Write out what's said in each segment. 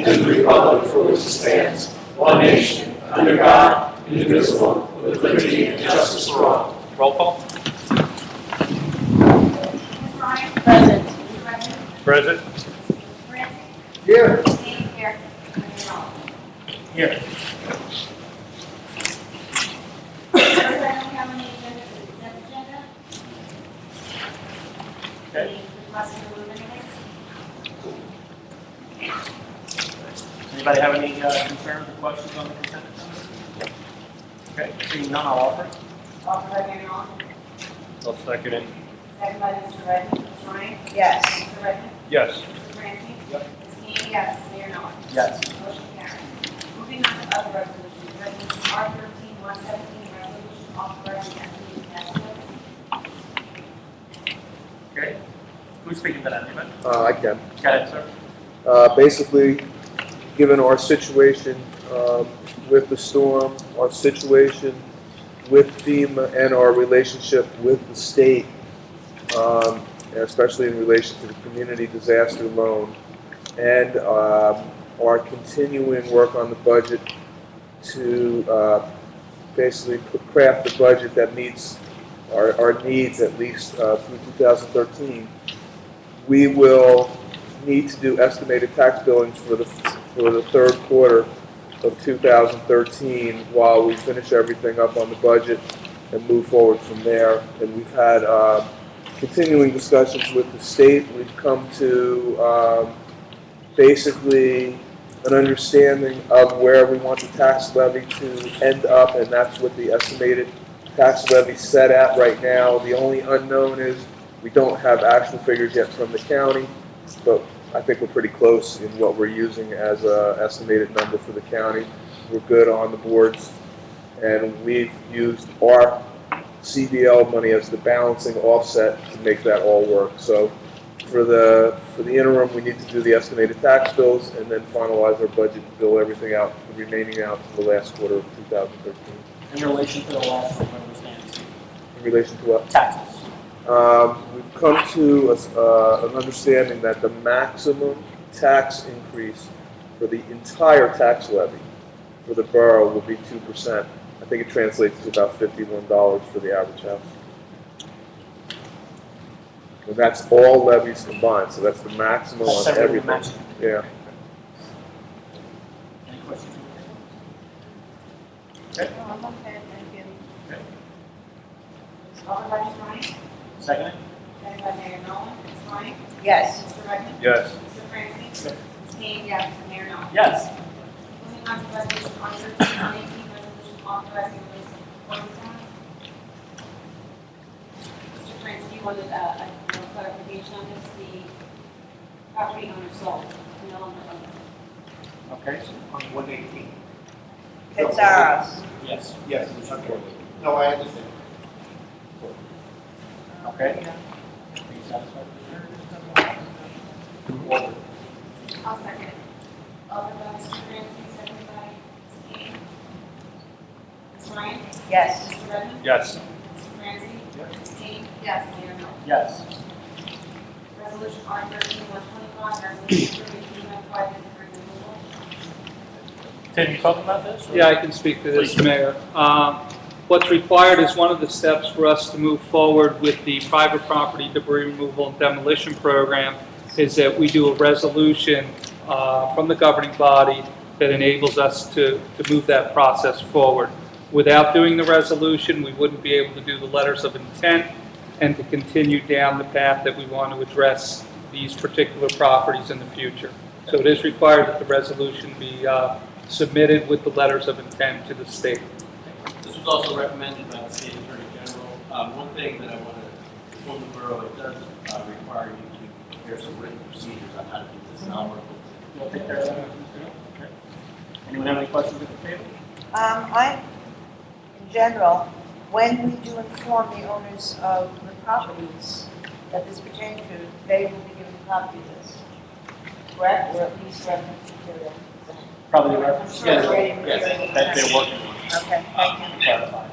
and to the republic for which it stands, one nation, under God, indivisible, with liberty and justice for all. Roll call. Present. Present. Here. Here. Okay. Anybody have any concerns or questions on the consent agenda? Okay, seeing none, I'll offer it. Offered by Mayor Long. I'll second it. Second by Mr. Redmond. Ms. Ryan? Yes. Mr. Redmond? Yes. Mr. Francie? Yep. Ms. King? Yes. Mayor Miller? Yes. Motion carries. Moving on to other resolutions. Resolution R 13-117, resolution authorizing estimated tax levy. Okay. Who's speaking to that, anybody? I can. Go ahead, sir. Basically, given our situation with the storm, our situation with FEMA, and our relationship with the state, especially in relation to the community disaster loan, and our continuing work on the budget to basically craft a budget that meets our needs at least through 2013, we will need to do estimated tax billings for the third quarter of 2013 while we finish everything up on the budget and move forward from there. And we've had continuing discussions with the state. We've come to basically an understanding of where we want the tax levy to end up, and that's what the estimated tax levy is set at right now. The only unknown is we don't have actual figures yet from the county, but I think we're pretty close in what we're using as an estimated number for the county. We're good on the boards, and we've used our CDL money as the balancing offset to make that all work. So for the interim, we need to do the estimated tax bills and then finalize our budget and bill everything out, the remaining out for the last quarter of 2013. In relation to the last one, where we stand? In relation to what? Taxes. We've come to an understanding that the maximum tax increase for the entire tax levy for the borough will be 2%. I think it translates to about $51 for the average house. And that's all levies combined, so that's the maximum That's on everything everything. matching. Yeah. Any questions? Okay. No, I'm okay, thank you. Okay. Offered by Ms. Ryan? Second it? Second by Mayor Nolan. Ms. Ryan? Yes. Mr. Redmond? Yes. Mr. Francie? Yes. Ms. King? Yes. Mayor Nolan? Yes. Moving on to resolution R 13-118, resolution authorizing release of performance bonds. Mr. Francie, you wanted a clarification on this. The property owner sold, no longer owns. Okay, so on 118. It's ours. Yes. Yes, no, I understand. Okay. Are you satisfied with your? I'll second it. Offered by Mr. Francie, seconded by Ms. King. Ms. Ryan? Yes. Mr. Redmond? Yes. Mr. Francie? Yes. Ms. King? Yes. Mayor Miller? Yes. Resolution R 13-125, resolution approving FEMA private removal. Tim, you talking about this? or- Yeah, I can speak to this, Please. Mayor. What's required is one of the steps for us to move forward with the private property debris removal and demolition program is that we do a resolution from the governing body that enables us to move that process forward. Without doing the resolution, we wouldn't be able to do the letters of intent and to continue down the path that we want to address these particular properties in the future. So it is required that the resolution be submitted with the letters of intent to the state. This was also recommended by the State Attorney General. One thing that I want to inform the borough, it does require you to prepare some written procedures on how to do this. And I'll work with you. You'll take care of that, Mr. Bill? Okay. Anyone have any questions at the table? In general, when we do inform the owners of the properties that this pertains to, they will be given a copy of this. Correct? Or at least reference material. Probably the reference. Sure, it's ready. Yes, that they're working on. Okay, thank you. Clarify.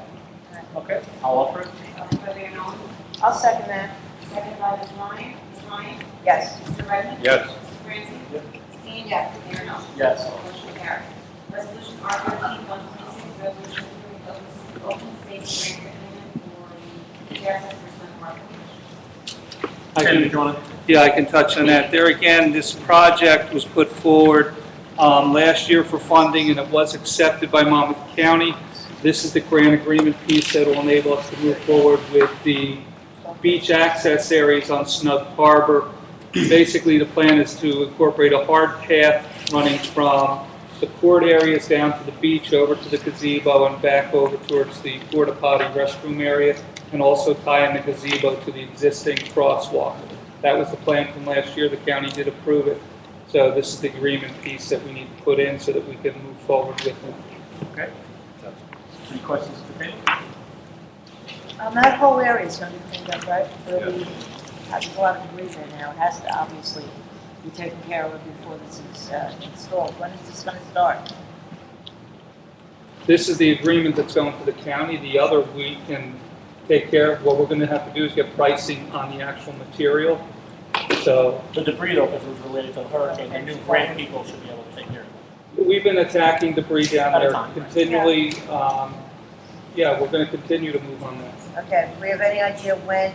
Okay, I'll offer it. Offered by Mayor Nolan. I'll second that. Seconded by Ms. Ryan. Ms. Ryan? Yes. Mr. Redmond? Yes. Mr. Francie? Yep. Ms. King? Francine? Yes. Mayor Nolan? Yes. Motion carries. Resolution R13-126, resolution approving open space grant agreement for the Jackson Richmond Park. I Tim, can- did you want to? Yeah, I can touch on that. There again, this project was put forward last year for funding, and it was accepted by Monmouth County. This is the grant agreement piece that will enable us to move forward with the beach access areas on Snug Harbor. Basically, the plan is to incorporate a hard path running from the court areas down to the beach, over to the gazebo, and back over towards the porta potty restroom area, and also tie in the gazebo to the existing crosswalk. That was the plan from last year. The county did approve it. So this is the agreement piece that we need to put in so that we can move forward with it. Okay. Any questions for Tim? That whole area is going to be cleaned up, right? There'll be, there's a lot of debris there now. It has to obviously be taken care of before this is installed. When is this going to start? This is the agreement that's going to the county. The other we can take care of. What we're going to have to do is get pricing on the actual material. So The debris though, because it was related to the hurricane, the new grant people should be able to take care of it. we've been attacking debris down At a there time, right? continually. Yeah, we're going to continue to move on that. Okay, do we have any idea when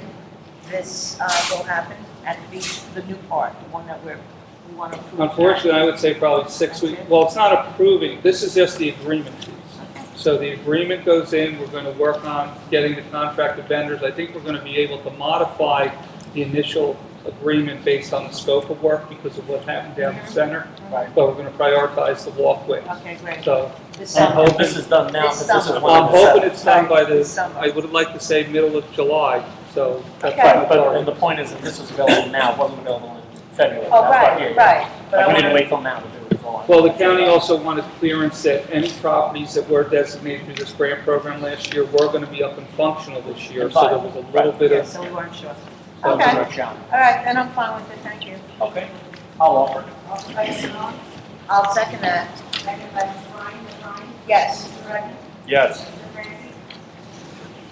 this will happen at the beach, the new part, the one that we want to approve? Unfortunately, I would say probably 6 weeks. Well, it's not approving. This is just the agreement piece. So the agreement goes in. We're going to work on getting the contracted vendors. I think we're going to be able to modify the initial agreement based on the scope of work because of what happened down the center. Right. But we're going to prioritize the walkways. Okay, great. So This I'm summer. hoping- This is done now, because this is This when I'm it's set. hoping it's done by This the, summer. I would like to say middle of July. So that's Okay. what Right, I'm but, and targeting. the point is that this is available now, it wasn't available in February. Oh, That's why- right, yeah, yeah. right. But I Like, we didn't want wait till now to do it, it's all. Well, the county also wanted clearance that any properties that were designated through this grant program last year were going to be up and functional this year. So there was a little bit Yeah, of, so we weren't sure. so Okay. Work shop. All right, then I'm fine with it, thank you. Okay, I'll offer it. Motion by Mr. Long, I'll second that. second by Mr. Ryan. Ms. Ryan? Yes. Mr. Redmond? Yes. Mr. Francis?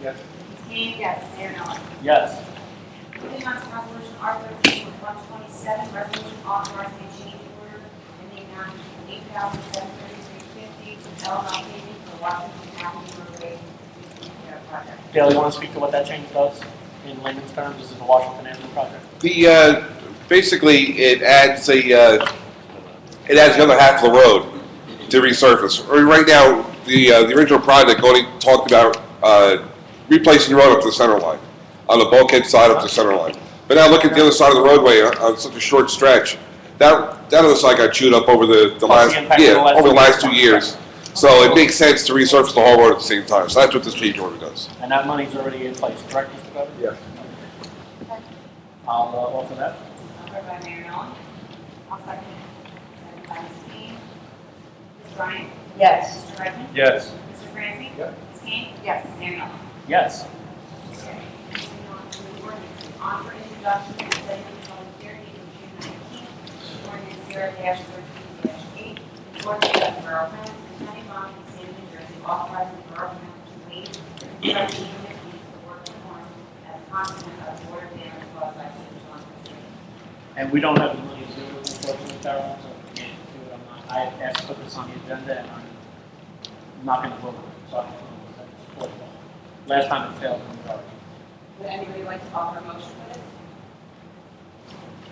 Yes. Ms. King? Yes. Mayor Nolan? Yes. Moving on to resolution R13-127, resolution authorizing a change order in the amount of $8,733.50 to LML paving for Washington Avenue roadway repair project. Dale, you want to speak to what that change does in layman's terms? This is the Washington Avenue project. The, basically, it adds the other half of the road to resurface. Right now, the original project only talked about, replacing the road up to the center line, on the bulkhead side up to the center line. But now look at the other side of the roadway on such a short stretch. That other side got chewed up over the Plus last, the impact of the last over the last 2 2 years. years. So it makes sense to resurface the whole road at the same time. So that's what this change order does. And that money's already in place, correct, Mr. Bevin? Yes. I'll offer that. Offered by Mayor Nolan. I'll second it. Second by Ms. King. Ms. Ryan? Yes. Mr. Redmond? Yes. Mr. Francis? Yes. Ms. King? Yes. Mayor Nolan? Yes. Okay. Moving on to the ordinance. On for introduction and setting the public hearing on June 19th. Ordinance 0-13-8. Ordinance of the Borough of Plymouth and County of Monmouth, State of New Jersey, authorizing the Borough of Plymouth to waive the construction unit fees for work performed as a consequence of water damage caused by sewage on the street. And we don't have the money to do it, unfortunately, Carol, so we can't do it. I asked to put this on the agenda, and I'm not going to vote on it, so I don't know what that's for. Last time it failed, I'm sorry. Would anybody like to offer a motion for this?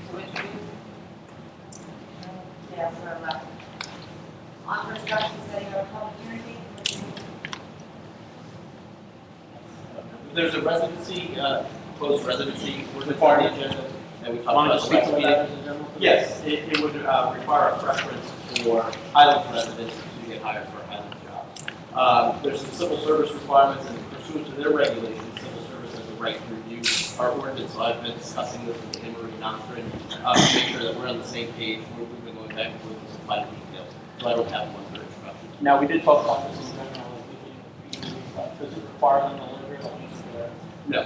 To introduce? Yes, we're left. On for introduction, setting of a public hearing date. There's a residency, closed residency, ordinance on the agenda that we talked Want to about speak last to meeting. that as a general? Yes, it would require a preference for Highland residents to get hired for Highland jobs. There's some civil service requirements, and pursuant to their regulations, civil service has the right to review our ordinance. So I've been discussing this with Emery and Ustream to make sure that we're on the same page. We've been going back and forth with some fine details, so I don't have one for introduction. Now, we did talk about this in general, does it require them to live here, like, No.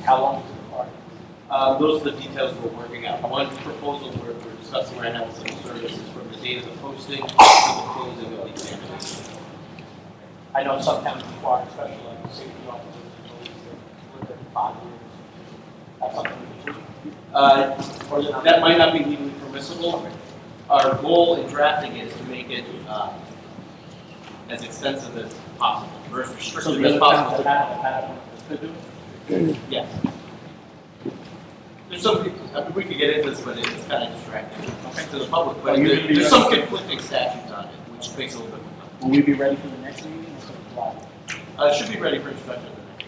how long does it require? Those are the details we're working out. One proposal we're discussing right now with civil services from the date of the posting to the closing of the examination. I know some towns require, especially like the safety officers, to live there for 5 years. That's something we should. Or is it not? That might not be legally permissible. our goal in drafting it is to make it as extensive as possible, or as So restrictive the as other towns possible. that have one could do it? Yes. There's some, I mean, we could get into this, but it's kind of distracting to the public, but there's some conflicting statutes on it, which makes it a little bit more complicated. Will we be ready for the next meeting or July? It should be ready for introduction at the next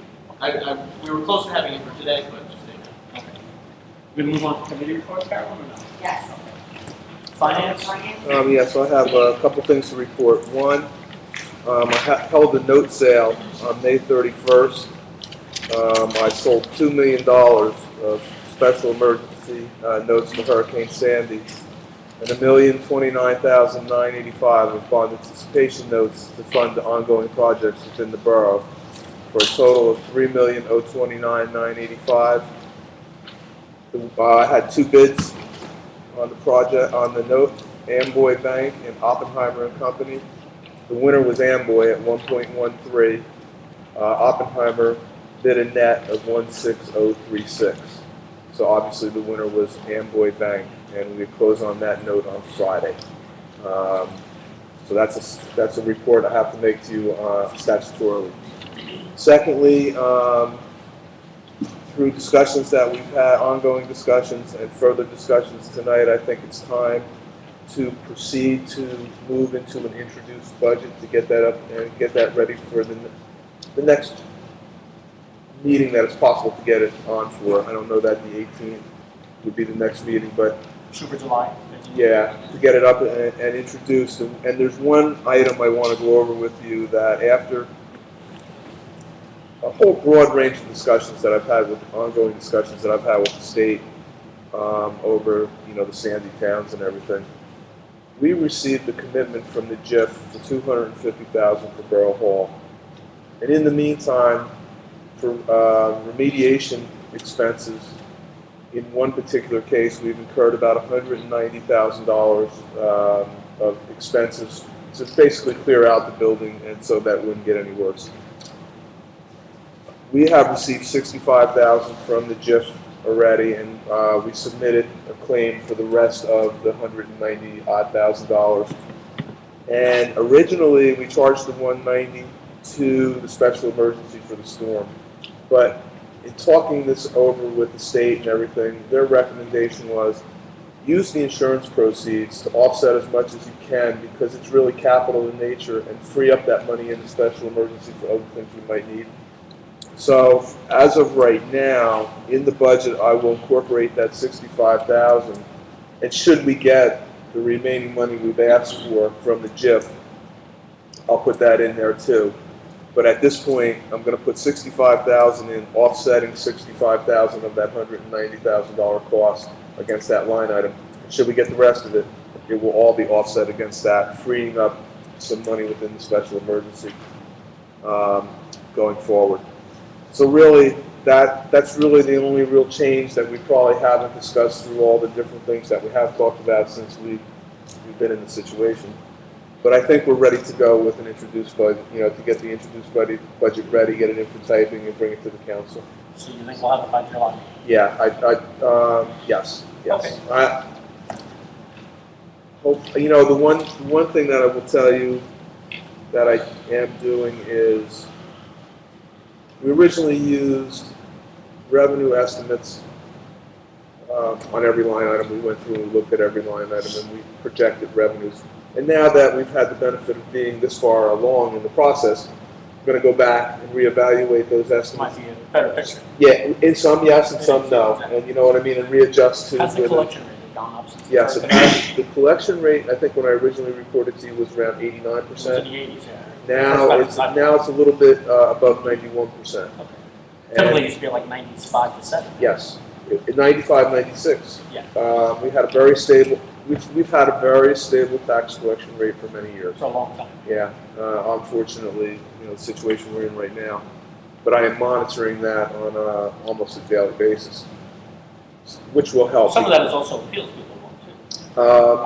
meeting. We were close to having it for today, but just stay there. Okay. We're gonna move on to committee reports, Carolyn, or no? Yes. Finance? Finance? So I have a couple things to report. One, I held a note sale on May 31st. I sold $2 million of special emergency notes for Hurricane Sandy and $1,029,985 of bond anticipation notes to fund the ongoing projects within the borough for a total of $3,029,985. I had two bids on the project, on the note, Amboy Bank and Oppenheimer and Company. The winner was Amboy at 1.13. Oppenheimer bid a net of 16036. So obviously the winner was Amboy Bank, and we close on that note on Friday. So that's a report I have to make to you statutorily. Secondly, through discussions that we've had, ongoing discussions and further discussions tonight, I think it's time to proceed to move into an introduced budget to get that up and get that ready for the next meeting that it's possible to get it on for. I don't know that the 18th would be the next meeting, but Shoot for July? yeah, to get it up and introduced. And there's one item I want to go over with you that after a whole broad range of discussions that I've had with ongoing discussions that I've had with the state over, the Sandy towns and everything, we received a commitment from the JIF for $250,000 for Borough Hall. And in the meantime, for remediation expenses, in one particular case, we've incurred about $190,000 of expenses to basically clear out the building and so that it wouldn't get any worse. We have received $65,000 from the JIF already, and we submitted a claim for the rest of the $190,000. And originally, we charged the $190,000 to the special emergency for the storm. But in talking this over with the state and everything, their recommendation was use the insurance proceeds to offset as much as you can because it's really capital in nature and free up that money in the special emergency for other things you might need. So as of right now, in the budget, I will incorporate that $65,000, and should we get the remaining money we've asked for from the JIF, I'll put that in there too. But at this point, I'm going to put $65,000 in, offsetting $65,000 of that $190,000 cost against that line item. And should we get the rest of it, it will all be offset against that, freeing up some money within the special emergency going forward. So really, that's really the only real change that we probably haven't discussed through all the different things that we have talked about since we've been in the situation. But I think we're ready to go with an introduced budget, to get the introduced budget ready, get it in for typing, and bring it to the council. So you think we'll have it by July? Yeah, yes. Okay. I hope, the one thing that I will tell you that I am doing is we originally used revenue estimates on every line item. We went through and looked at every line item and we projected revenues. And now that we've had the benefit of being this far along in the process, we're going to go back and reevaluate those estimates. Might be a better picture. Yeah, in some yes and some no, and you know what I mean, and readjust to. Has the collection rate gone up since? Yes, it has. The collection rate, I think when I originally reported to you, was around 89%. It was in the 80s, yeah. Now it's a little bit above 91%. Okay. Typically, it used to be like 95 to 7. Yes, 95, 96. Yeah. We had a very stable. We've had a very stable tax collection rate for many years. For a long time. Yeah. Unfortunately, the situation we're in right now, but I am monitoring that on almost a daily basis, which will help. Some of that is also appeals people want too.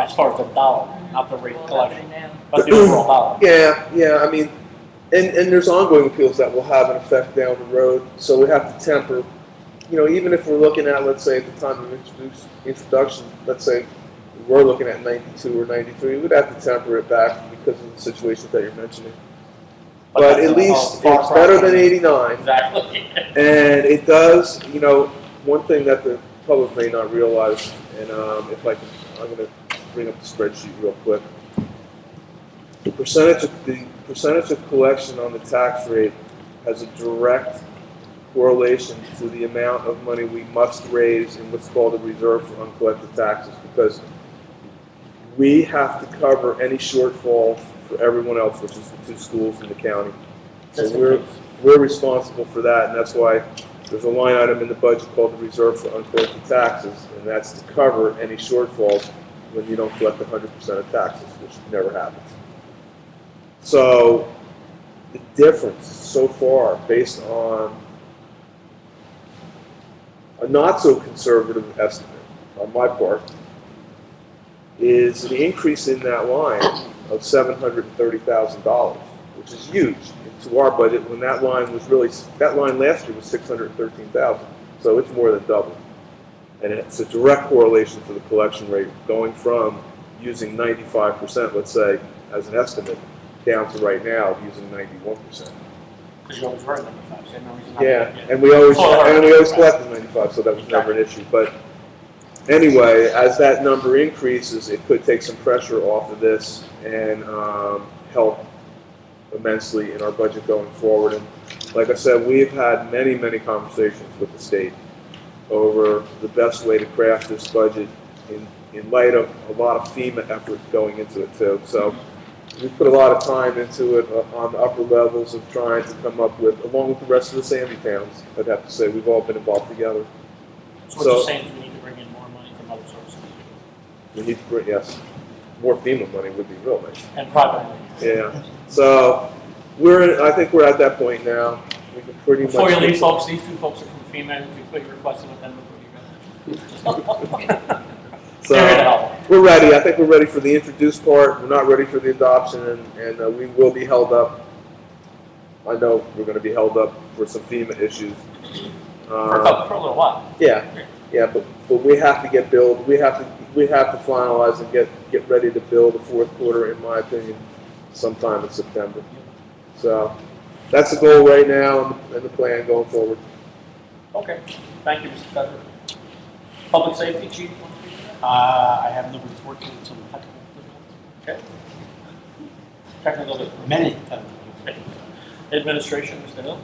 As far as the dollar, not the rate collection, but the overall dollar. Yeah. I mean, and there's ongoing appeals that will have an effect down the road. So we have to temper. Even if we're looking at, let's say, at the time of introduction, let's say we were looking at 92 or 93. We'd have to temper it back because of the situations that you're mentioning. But that's at a least far it's cry better from- than 89. Exactly. And it does, you know, one thing that the public may not realize, and if I can, I'm going to bring up the spreadsheet real quick. The percentage of collection on the tax rate has a direct correlation to the amount of money we must raise in what's called a reserve for uncollected taxes, because we have to cover any shortfall for everyone else, which is the 2 schools in the county. So we're responsible for that, and that's why there's a line item in the budget called the reserve for uncollected taxes, and that's to cover any shortfalls when you don't collect 100% of taxes, which never happens. So the difference so far, based on a not so conservative estimate on my part, is an increase in that line of $730,000, which is huge to our budget when that line was really, that line last year was $613,000. So it's more than double. And it's a direct correlation to the collection rate going from using 95%, let's say, as an estimate, down to right now using 91%. Because you always were at 95, so no reason not to. Yeah, and we always collected 95, so that was never an issue. But anyway, as that number increases, it could take some pressure off of this and help immensely in our budget going forward. And like I said, we've had many, many conversations with the state over the best way to craft this budget in light of a lot of FEMA effort going into it too. So we've put a lot of time into it on the upper levels of trying to come up with, along with the rest of the Sandy towns, I'd have to say, we've all been involved together. So what you're saying is we need to bring in more money from other sources. We need to bring, yes, more FEMA money would be real nice. And private money. Yeah, so I think we're at that point now. We can pretty Before you much. leave, folks, these 2 folks are from FEMA, if you put your request in with them before you go. So They're here to help. we're ready. I think we're ready for the introduced part. We're not ready for the adoption, and we will be held up. I know we're going to be held up for some FEMA issues. For a little while. Yeah, but we have to get billed. We have to finalize and get ready to bill the 4th quarter, in my opinion, sometime in September. So that's the goal right now and the plan going forward. Okay, thank you, Mr. Feather. Public safety, chief? I have no report to some technical difficulties. Okay. Technical, many technical difficulties. Administration, Mr. Hill?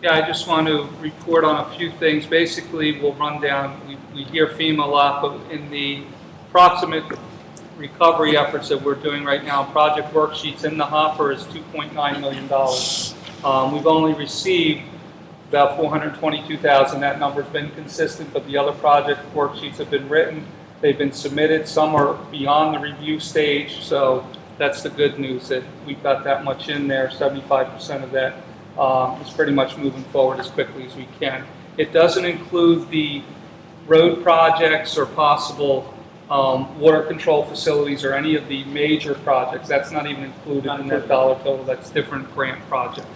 Yeah, I just want to report on a few things. Basically, we'll run down, we hear FEMA a lot, but in the approximate recovery efforts that we're doing right now, project worksheets in the hopper is $2.9 million. We've only received about $422,000. That number's been consistent, but the other project worksheets have been written. They've been submitted. Some are beyond the review stage, so that's the good news that we've got that much in there. 75% of that is pretty much moving forward as quickly as we can. It doesn't include the road projects or possible water control facilities or any of the major projects. That's not even included in that dollar total. That's different grant projects.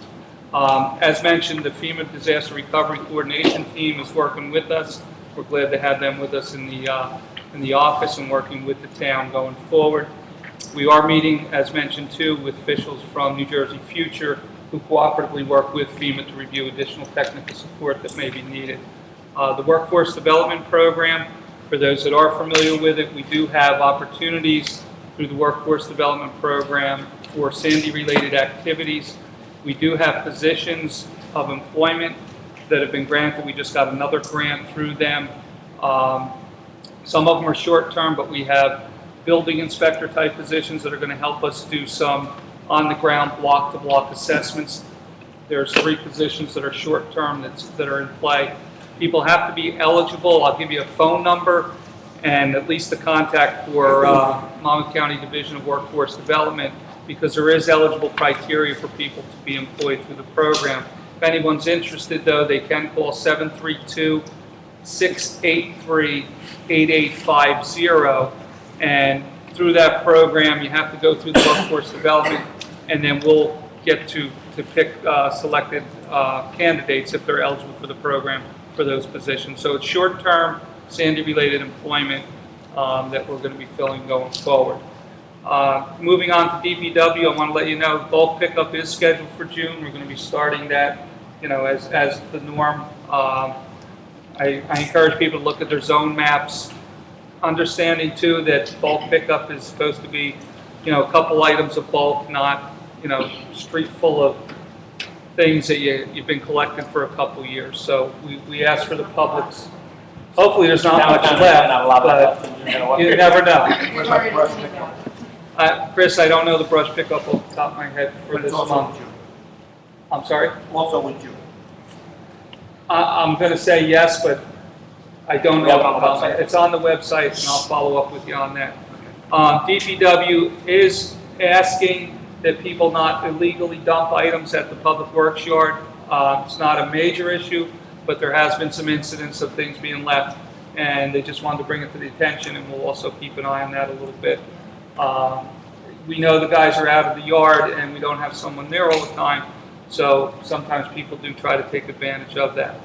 As mentioned, the FEMA Disaster Recovery Coordination Team is working with us. We're glad to have them with us in the office and working with the town going forward. We are meeting, as mentioned too, with officials from New Jersey Future who cooperatively work with FEMA to review additional technical support that may be needed. The Workforce Development Program, for those that are familiar with it, we do have opportunities through the Workforce Development Program for Sandy-related activities. We do have positions of employment that have been granted. We just got another grant through them. Some of them are short-term, but we have building inspector type positions that are going to help us do some on-the-ground block-to-block assessments. There's 3 positions that are short-term that are in play. People have to be eligible. I'll give you a phone number and at least the contact for Monmouth County Division of Workforce Development, because there is eligible criteria for people to be employed through the program. If anyone's interested, though, they can call 732-683-8850, and through that program, you have to go through the workforce development, and then we'll get to pick selected candidates if they're eligible for the program for those positions. So it's short-term, Sandy-related employment. that we're going to be filling going forward. Moving on to DPW, I want to let you know bulk pickup is scheduled for June. We're going to be starting that, as the norm. I encourage people to look at their zone maps, understanding too that bulk pickup is supposed to be, a couple items of bulk, not, street full of things that you've been collecting for a couple years. So we ask for the public's, hopefully there's not much left, but you never know. Chris, I don't know the brush pickup off the top of my head for this month. I'm sorry? Also with you. I'm going to say yes, but I don't We have it know. on the website. It's on the website, and I'll follow up with you on that. DPW is asking that people not illegally dump items at the public works yard. It's not a major issue, but there has been some incidents of things being left, and they just wanted to bring it to the attention, and we'll also keep an eye on that a little bit. We know the guys are out of the yard, and we don't have someone there all the time, so sometimes people do try to take advantage of that.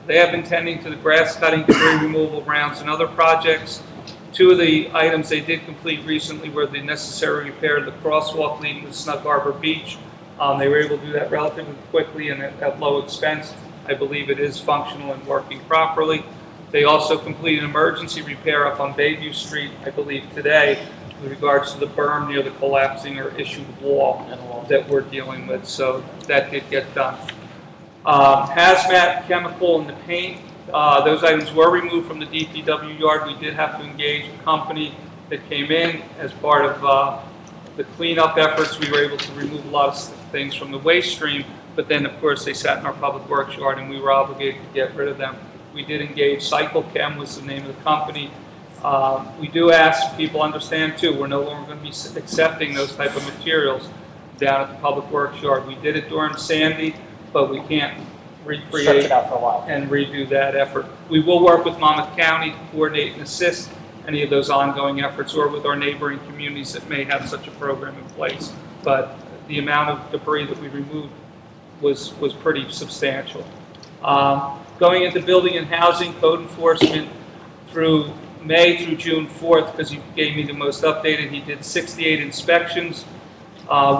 They have been tending to the grass cutting, debris removal rounds, and other projects. Two of the items they did complete recently were the necessary repair of the crosswalk leading to Snug Harbor Beach. They were able to do that relatively quickly and at low expense. I believe it is functional and working properly. They also completed emergency repair up on Bayview Street, I believe today, with regards to the berm near the collapsing or issued wall that we're dealing with. So that did get done. Hazmat, chemical, and the paint. Those items were removed from the DPW yard. We did have to engage a company that came in as part of the cleanup efforts. We were able to remove a lot of things from the waste stream, but then of course they sat in our public works yard and we were obligated to get rid of them. We did engage Cycle Chem, was the name of the company. We do ask people understand too, we're no longer going to be accepting those type of materials down at the public works yard. We did it during Sandy, but we can't recreate Stretch it out for a while. and redo that effort. We will work with Monmouth County to coordinate and assist any of those ongoing efforts, or with our neighboring communities that may have such a program in place. But the amount of debris that we removed was pretty substantial. Going into building and housing, code enforcement through May through June 4th, because he gave me the most updated, he did 68 inspections.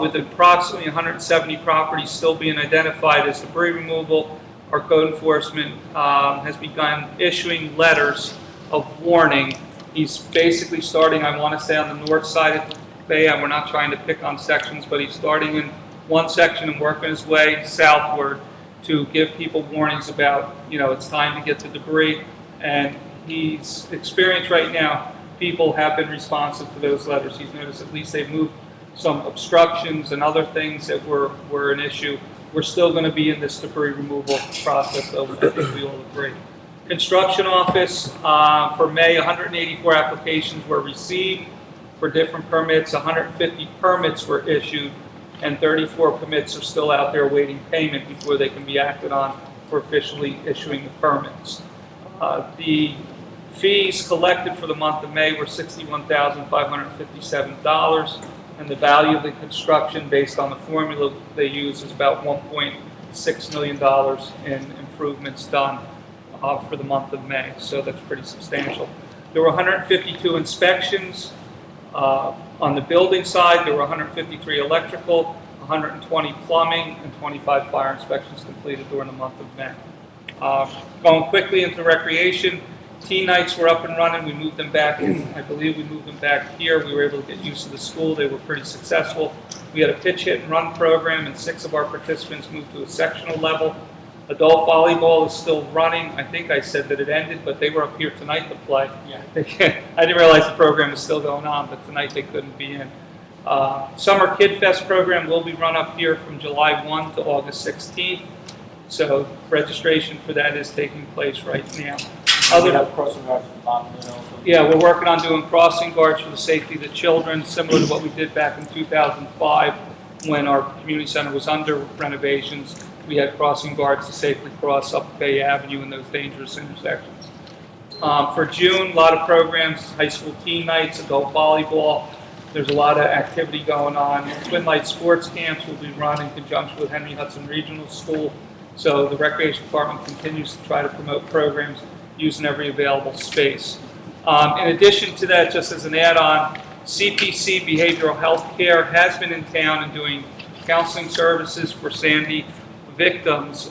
With approximately 170 properties still being identified as debris removal, our code enforcement has begun issuing letters of warning. He's basically starting, I want to say, on the north side of the bay. We're not trying to pick on sections, but he's starting in one section and working his way southward to give people warnings about, it's time to get the debris. And he's experienced right now, people have been responsive to those letters. He's noticed at least they've moved some obstructions and other things that were an issue. We're still going to be in this debris removal process, though, I think we all agree. Construction office, for May, 184 applications were received for different permits, 150 permits were issued, and 34 permits are still out there waiting payment before they can be acted on for officially issuing the permits. The fees collected for the month of May were $61,557, and the value of the construction based on the formula they use is about $1.6 million in improvements done for the month of May, so that's pretty substantial. There were 152 inspections. On the building side, there were 153 electrical, 120 plumbing, and 25 fire inspections completed during the month of May. Going quickly into recreation, teen nights were up and running. We moved them back, I believe we moved them back here. We were able to get used to the school. They were pretty successful. We had a pitch, hit, and run program, and 6 of our participants moved to a sectional level. Adult volleyball is still running. I think I said that it ended, but they were up here tonight to play. Yeah. I didn't realize the program was still going on, but tonight they couldn't be in. Summer Kid Fest program will be run up here from July 1 to August 16th. So registration for that is taking place right now. We have crossing guards at the bottom, Yeah, we're working on doing crossing guards for the safety of the children, similar to what we did back in 2005 when our community center was under renovations. We had crossing guards to safely cross up Bay Avenue in those dangerous intersections. For June, a lot of programs, high school teen nights, adult volleyball. There's a lot of activity going on. Twin Light sports camps will be run in conjunction with Henry Hudson Regional School. So the Recreation Department continues to try to promote programs using every available space. In addition to that, just as an add-on, CPC Behavioral Health Care has been in town and doing counseling services for Sandy victims.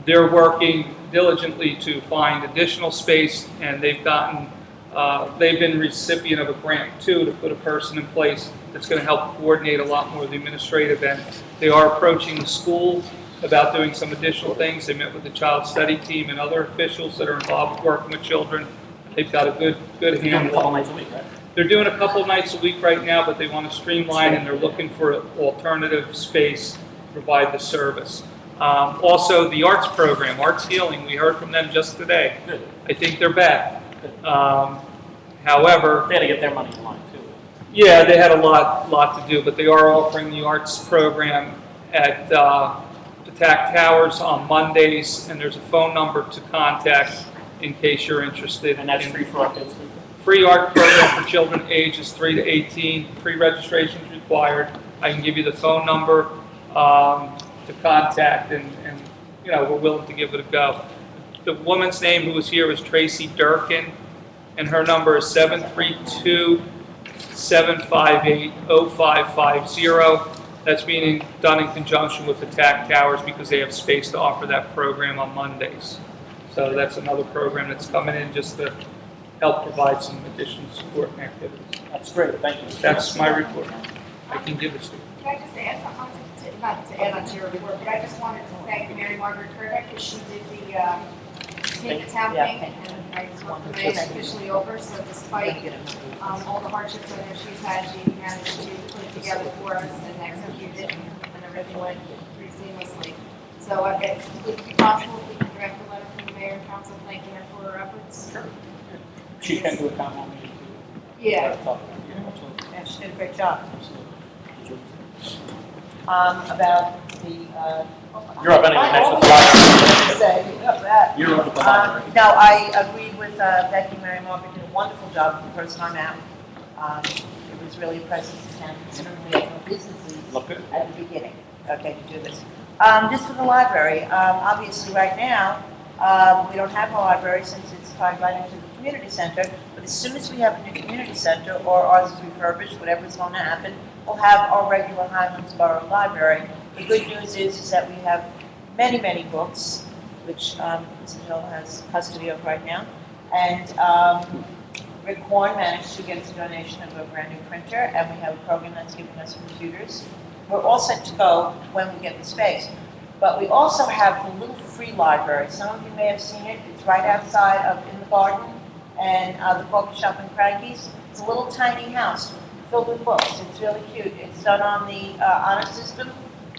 They're working diligently to find additional space, and they've been recipient of a grant too to put a person in place that's going to help coordinate a lot more of the administrative end. They are approaching the school about doing some additional things. They met with the child study team and other officials that are involved with working with children. They've got a good You're doing a handle. couple nights a week, right? They're doing a couple nights a week right now, but they want to streamline, and they're looking for an alternative space to provide the service. Also, the arts program, Arts Healing, we heard from them just today. Good. I think they're back. However, They had to get their money in line too. yeah, they had a lot to do, but they are offering the arts program at the TAC Towers on Mondays, and there's a phone number to contact in case you're interested. And that's in- free for our kids. Free art program for children ages 3 to 18. Pre-registration is required. I can give you the phone number to contact, and we're willing to give it a go. The woman's name who was here was Tracy Durkin, and her number is 732-758-0550. That's being done in conjunction with the TAC Towers because they have space to offer that program on Mondays. So that's another program that's coming in just to help provide some additional support and activities. That's great, thank you. That's my report. I can give this to you. Can I just add something, not to add on to your report, but I just wanted to thank Mary Margaret Kurdick because she did the Take the Town thing, and I just want to say it's officially over, so despite all the hardships I know she's had, she managed to put it together for us and executed it, and everything went pretty seamlessly. So would it be possible if we could draft a letter from the mayor and council thanking her for her efforts? Sure. She can do a town hall meeting too. Yeah. Yeah, she did a great job. About the, You're up anyway, next with the library. You're up with the library. No, I agreed with Becky and Mary Margaret did a wonderful job the first time out. It was really impressive to stand, considering we had no businesses Look good. at the beginning, okay, to do this. Just for the library, obviously right now, we don't have a library since it's tied right into the community center, but as soon as we have a new community center, or ours is refurbished, whatever's going to happen, we'll have our regular Highlands Borough Library. The good news is that we have many, many books, which Mrs. Hill has custody of right now, and Rick Horn managed to get us a donation of a brand new printer, and we have a program that's giving us computers. We're all set to go when we get the space. But we also have the little free library. Some of you may have seen it. It's right outside of in the garden and the coffee shop in Cranky's. It's a little tiny house filled with books. It's really cute. It's done on the honor system.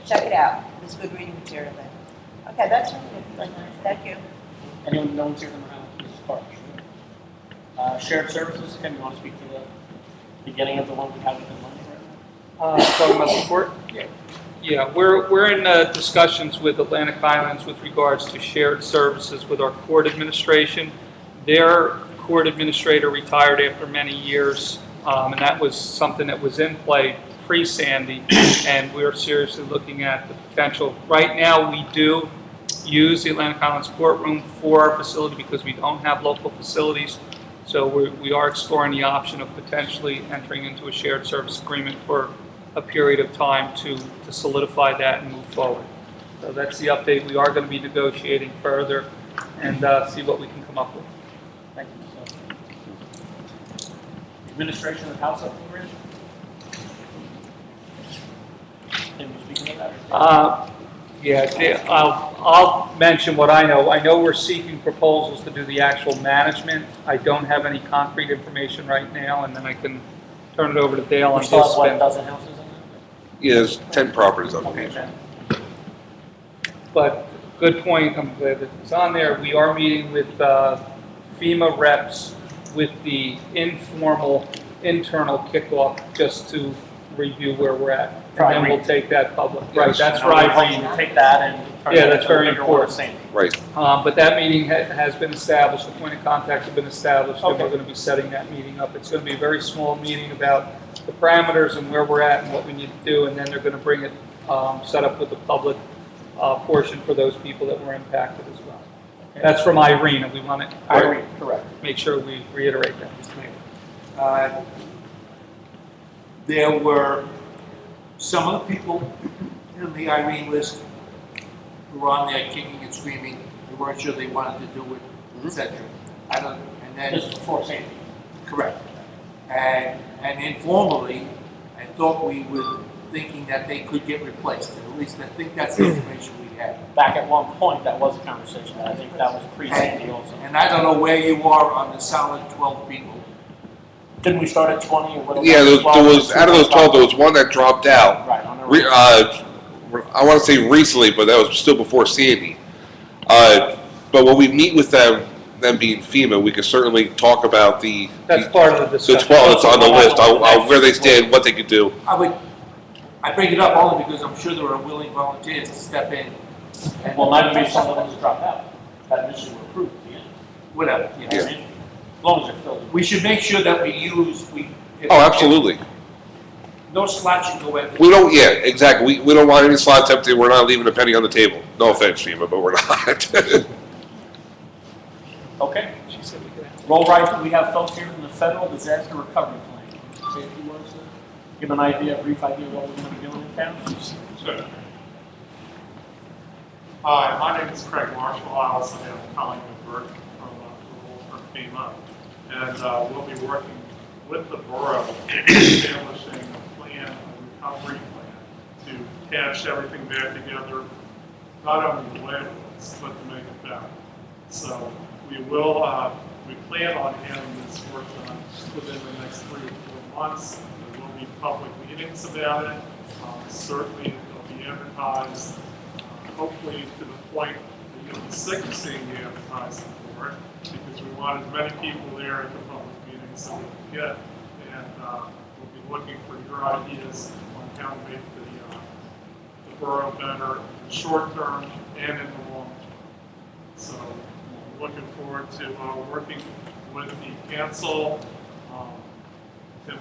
Check it out. There's good reading material there. Okay, that's really good. Thank you. Anyone, no one's here from the Highlands Police Department? Shared services, Ken, you want to speak to the beginning of the one we have with the money right now? Talking about support? Yeah, we're in discussions with Atlantic Highlands with regards to shared services with our court administration. Their court administrator retired after many years, and that was something that was in play pre-Sandy, and we're seriously looking at the potential. Right now, we do use the Atlantic Highlands courtroom for our facility because we don't have local facilities. So we are exploring the option of potentially entering into a shared service agreement for a period of time to solidify that and move forward. So that's the update. We are going to be negotiating further and see what we can come up with. Thank you, Mr. Administration of House Agreement? Can you speak to that? Yeah, I'll mention what I know. I know we're seeking proposals to do the actual management. I don't have any concrete information right now, and then I can turn it over to Dale We and still just have, what, a spend. dozen houses in there? Yeah, there's 10 properties on the Okay, page. then. But good point, I'm glad that it's on there. We are meeting with FEMA reps with the informal internal kickoff just to review where we're at. And then we'll take that public. Right, that's And we're right. hoping to take that and turn Yeah, it that's into a very bigger one, important. same. Right. But that meeting has been established, the point of contacts have been established, and Okay. we're going to be setting that meeting up. It's going to be a very small meeting about the parameters and where we're at and what we need to do, and then they're going to bring it set up with the public portion for those people that were impacted as well. That's from Irene, and we want to Irene, correct. make sure we reiterate that. There were some other people in the Irene list who were on there kicking and screaming. They weren't sure they wanted to do it, etc. I don't, and then. This is before safety. Correct. And informally, I thought we were thinking that they could get replaced. At least I think that's the information we had. Back at one point, that was a conversation, I think that was pre-safety also. And I don't know where you are on the solid 12 people. Didn't we start at 20 or what? Yeah, there was, out of those 12, there was one that dropped out. Right, on the I want to say recently, but that was still before Sandy. But when we meet with them being FEMA, we can certainly talk about That's part of the the discussion. 12 that's on the list, on where they stand, what they could do. I bring it up only because I'm sure there are willing volunteers to step in. And Well, might be some of them just dropped out, that initially were approved at the end. whatever. You know what I mean? As long as they're filled. We should make sure that we use. Oh, absolutely. No slots should go empty. We don't, yeah, exactly. We don't want any slots empty. We're not leaving a penny on the table. No offense, FEMA, but we're not. Okay. Roll right, we have folks here from the Federal Disaster Recovery Plan. Say a few words, give an idea, a brief idea of what we're going to be doing in town. Sure. Hi, my name is Craig Marshall. I also have Colleen Burke from FEMA. And we'll be working with the borough establishing a plan, a recovery plan, to patch everything back together, not only the way it was, but to make it better. So we plan on having this work done within the next 3 or 4 months. There will be public meetings about it. Certainly it'll be advertised, hopefully to the point that you'll be sick of seeing the advertising for it, because we want as many people there at the public meetings that we can get. And we'll be looking for your ideas on how to make the borough better in the short term and in the long term. So I'm looking forward to working with the council, Tim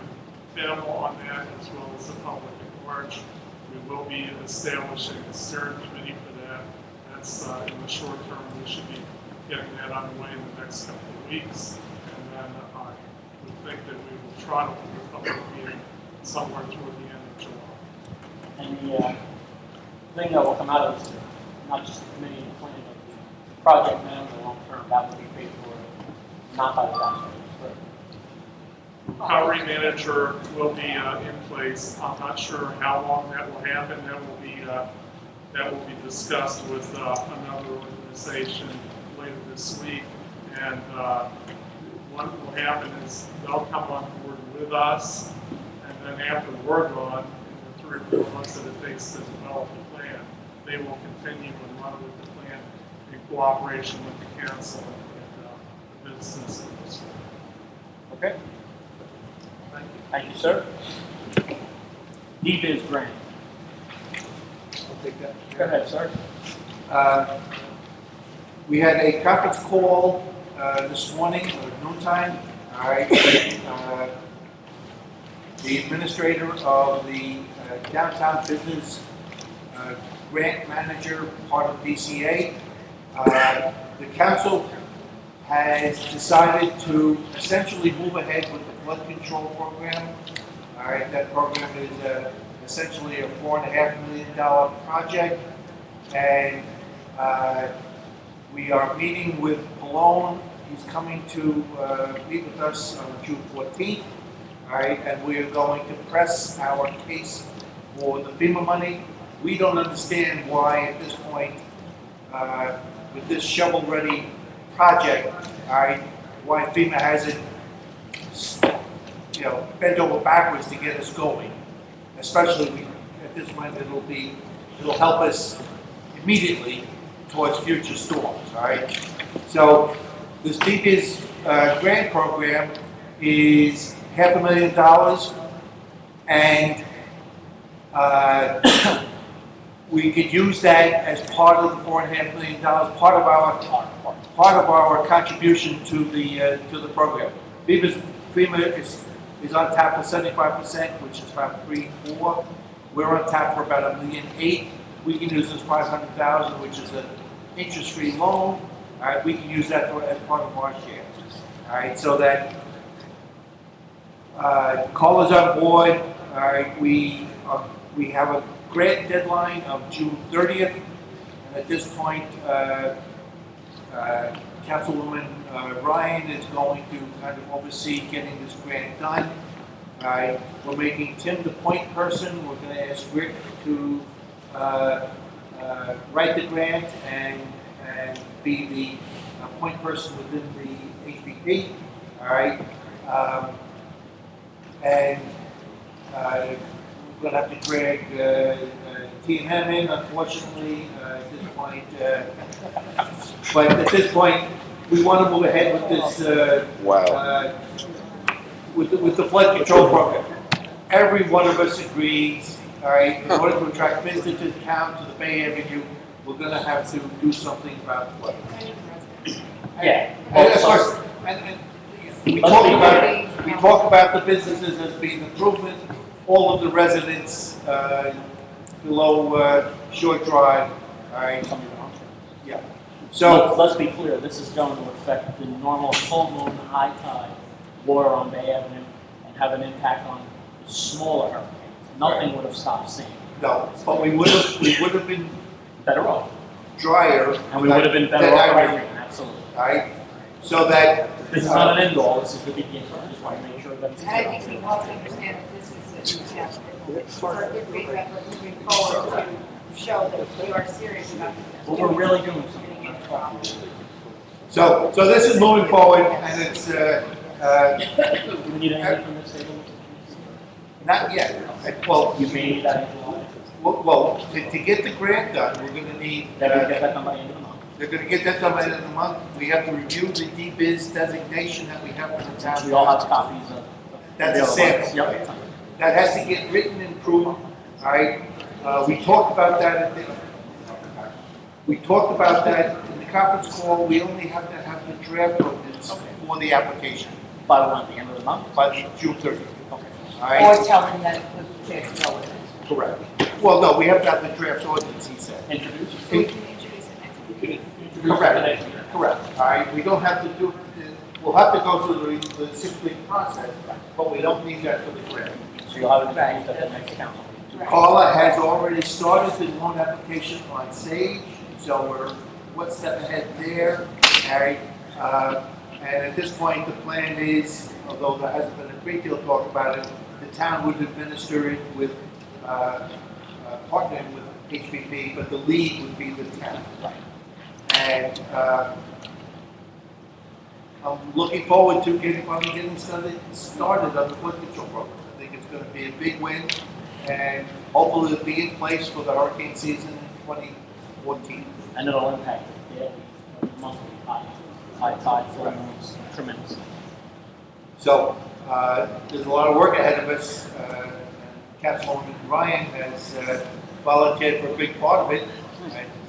on that, as well as the public at large. We will be establishing a steering committee for that. That's in the short term. We should be getting that underway in the next couple of weeks. And then I would think that we will try to hold a public meeting somewhere toward the end of July. And the thing that will come out of this, not just the committee and the plan, but the project management long term, that will be paid for, not by the taxpayers. Recovery manager will be in place. I'm not sure how long that will happen. That will be discussed with another organization later this week. And what will happen is they'll come on board with us, and then after we're gone, in the 3 or 4 months that it takes to develop the plan, they will continue and run with the plan in cooperation with the council and the business industry. Okay. Thank you, sir. DBiz grant. I'll take that. Go ahead, sir. We had a conference call this morning at noontime. All right. The administrator of the downtown business grant manager, part of DCA. The council has decided to essentially move ahead with the flood control program. All right, that program is essentially a $4.5 million project, and we are meeting with Malone. He's coming to meet with us on June 14th. All right, and we are going to press our case for the FEMA money. We don't understand why at this point, with this shovel-ready project, all right, why FEMA hasn't, bent over backwards to get us going. Especially at this point, it'll help us immediately towards future storms. All right. So this DBiz grant program is $500,000, and we could use that as part of the $4.5 million, part of our contribution to the program. FEMA is on tap for 75%, which is about 3.4. We're on tap for about $1.8 million. We can use this $500,000, which is an interest-free loan, all right, we can use that as part of our share. All right, so that Carla's on board. All right, we have a grant deadline of June 30th, and at this point, Councilwoman Ryan is going to kind of oversee getting this grant done. All right, we're making Tim the point person. We're going to ask Rick to write the grant and be the point person within the HPP. All right, and we're going to have to drag T&M in, unfortunately, at this point. But at this point, we want to move ahead with this. Wow. With the flood control program. Every one of us agrees, all right, in order to attract business to the town, to the Bay Avenue, we're gonna have to do something about flood. Yeah. And of course, and we talk about the businesses as being improvement, all of the residents, below, Short Drive, all right, yeah. So, Let's be clear, this is going to affect the normal full moon, high tide, water on Bay Avenue, and have an impact on smaller hurricanes. Nothing would have stopped seeing. no, but we would have been Better off. drier. And we would have been better than off Irene, right absolutely. all right? So that, This is not an end all, this is the beginning. I just want to make sure that it's. And I think we all understand that this is, it's for a good reason, that we're moving forward to show that we are serious about this. But we're really doing something. so this is moving forward, and it's, Do we need anything from this table? not yet. Well, You may need that in July. well, to get the grant done, we're gonna need, Then we get that done by the end of the month. they're gonna get that done by the end of the month. We have to review the DBIZ designation that we have for the town. We all have copies of. That's a the other ones. sample. Yep. That has to get written and approved, all right? We talked about that at in the conference call. We only have to have the draft ordinance for the application By the end of the month? by June 30th, Okay. all Or right? tell them that the kids know it. Correct. Well, no, we have to have the draft ordinance, he said. Introduce. So we can introduce it next week. We could introduce it Correct. next year. Correct, all right? We don't have to do, we'll have to go through the 6-week process, but we don't need that for the grant. So you'll have it introduced at the next council. Carla has already started the loan application on Sage, so we're one step ahead there, all right? And at this point, the plan is, although there hasn't been a great deal of talk about it, the town would administer it with, partnering with HPP, but the lead would be the town. And, I'm looking forward to finally getting started on the flood control program. I think it's gonna be a big win, and hopefully it'll be in place for the hurricane season in 2014. And it'll impact the daily, monthly high tide flow moves tremendously. So, there's a lot of work ahead of us. Councilwoman Ryan has volunteered for a big part of it.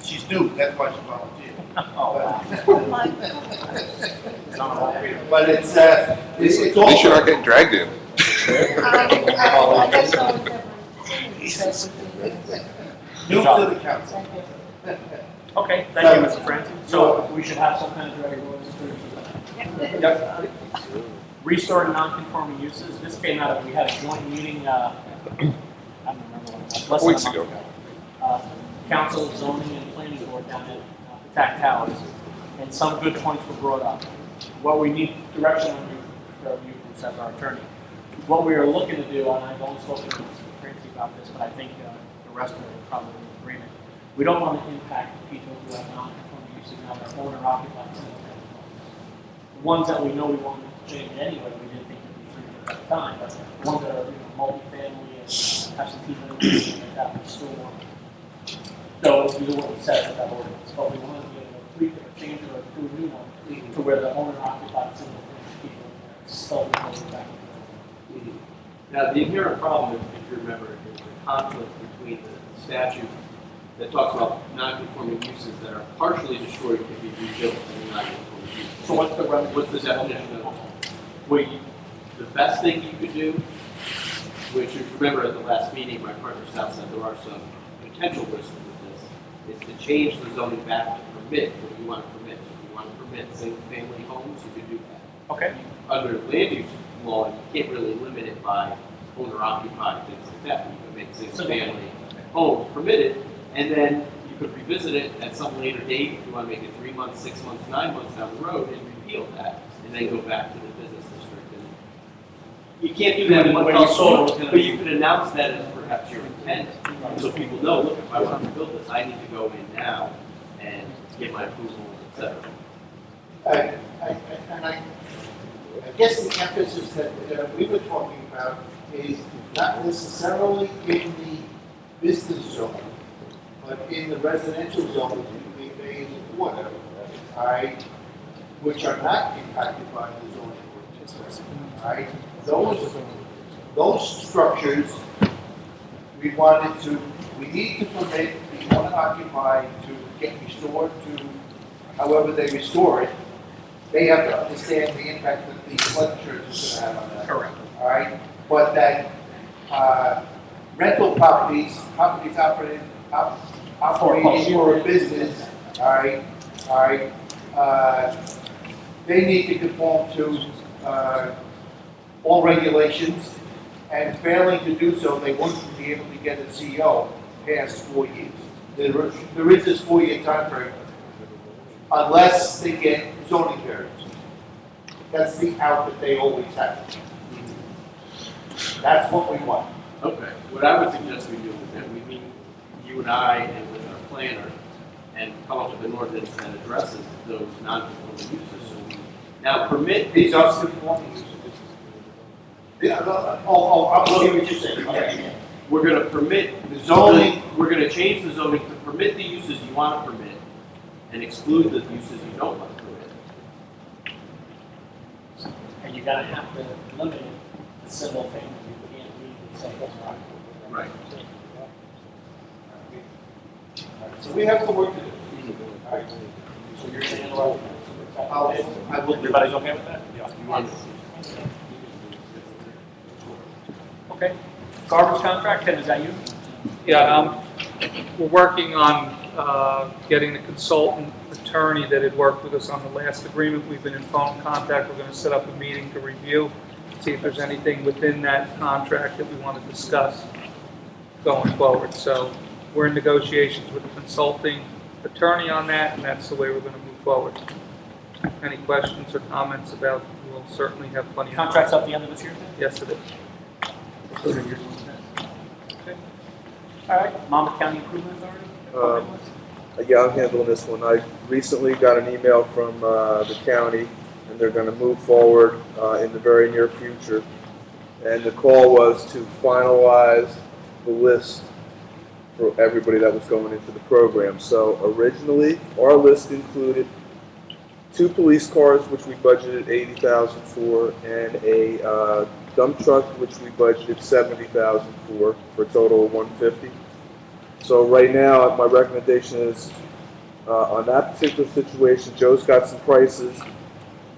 She's new, that's why she volunteered. Oh, wow. It's not all great. But it's At least you're also, not getting dragged in. new to the council. Okay, thank you, Mr. Francis. So we should have some kind of direct orders to. Yep. Restoring non-conforming uses, this came out of, we had a joint meeting, I don't remember when it was, less than a Weeks month ago. Council, zoning, and planning board down at the TAC Towers, and some good points were brought up. What we need direction on you, Bruce, as our attorney. What we are looking to do, and I've only spoken to Mr. Francis about this, but I think the rest of it is probably in agreement. We don't want to impact people who have non-conforming uses now, they're owner occupied single family homes. The ones that we know we want to change anyway, we didn't think it'd be 3 years at a time, but the ones that are, multi-family and have some people like that, we still want to go do what we said with that ordinance, but we want to be able to tweak it or change it or do a new one to where the owner occupied single family people still will go back. Now, the inherent problem, if you remember, is the conflict between the statute that talks about non-conforming uses that are partially destroyed can be rebuilt and non-conforming uses. So what's What's the definition of the best thing you could do, which if you remember at the last meeting, my partner Sal said there are some potential risks with this, is to change the zoning back to permit what you want to permit. So if you want to permit single-family homes, you could do that. Okay. Under land use law, you can't really limit it by owner-occupied, things like that. You can make single-family homes permitted, and then you could revisit it at some later date if you want to make it 3 months, 6 months, 9 months down the road, and repeal that, and then go back to the business district. And you can't do that in one fell swoop, but you could announce that as perhaps your intent, so people know, look, if I want to build this, I need to go in now and get my approval, et cetera. I guess the emphasis that we were talking about is not necessarily in the business zone, but in the residential zones between Bay and Water, all right, which are not impacted by the zoning ordinance, all right? Those structures, we need to permit the owner-occupied to get restored to however they restore it. They have to understand the impact that the flood insurance is going to have on that. Correct. All right, but that rental properties operating for a business, all right, they need to conform to all regulations, and failing to do so, they won't be able to get a CO past 4 years. There is this 4-year time frame, unless they get zoning variance. That's the out that they always have. That's what we want. Okay, what I would suggest we do is that we meet, you and I, and with our planner, and come up with an ordinance that addresses those non-conforming uses. So we now permit These are conforming uses. Yeah, I'm looking at what you're saying. Okay. we're going to permit The zoning, we're going to change the zoning to permit the uses you want to permit and exclude the uses you don't want to permit. And you're gonna have to limit the single family. You can't leave the single family. Right. so we have to work to do. All right. So you're saying, well, I will do. everybody's okay with that? Yeah. You want Okay. Garbage contract, Tim, is that you? Yeah, we're working on getting the consultant attorney that had worked with us on the last agreement. We've been in phone contact. We're going to set up a meeting to review, see if there's anything within that contract that we want to discuss going forward. So we're in negotiations with the consulting attorney on that, and that's the way we're going to move forward. Any questions or comments about, we'll certainly have plenty of. Contract's up the end of this year? Yes, it is. Okay. All right, Monmouth County Improvement Authority? Yeah, I'm handling this one. I recently got an email from the county, and they're going to move forward in the very near future. And the call was to finalize the list for everybody that was going into the program. So originally, our list included 2 police cars, which we budgeted $80,000 for, and a dump truck, which we budgeted $70,000 for a total of $150,000. So right now, my recommendation is, on that particular situation, Joe's got some prices.